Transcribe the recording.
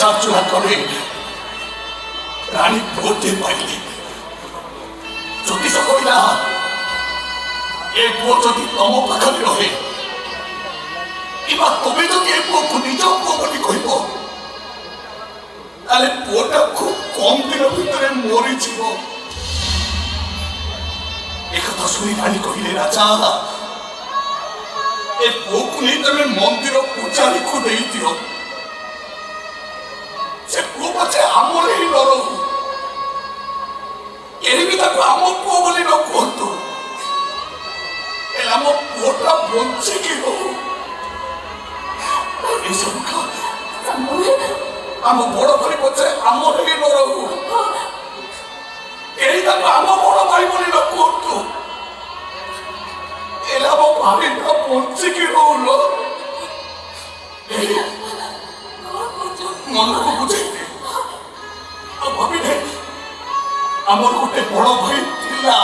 पचाचुरा करे रानी पुओटे पाइली ज्योतिष कहला ए पुओ जदि तम पाखरे रहे तुम्हें जब ए पुओ को निज पुओ बोली कहब ताले पुओटा खूब कम दिन भितर मरी जीव एक कथा सुनी रानी कहले राजा ए पुओ को नहीं तमें मंदिर पूजारी को दे दियो से पुओ पचे आमर ही न रहू केही भी ताको आम पुओ बोली न कहतु आम पुओटा बंचे कि रहू आम बड़ भाई पचे आमर ही न रहू केही ताको आम बड़ भाई बोली न कहतु एला मो भाईटा बंचे कि रहू लो मन को बुझे भाभी ने आमर गोटे बड़ भाई थिला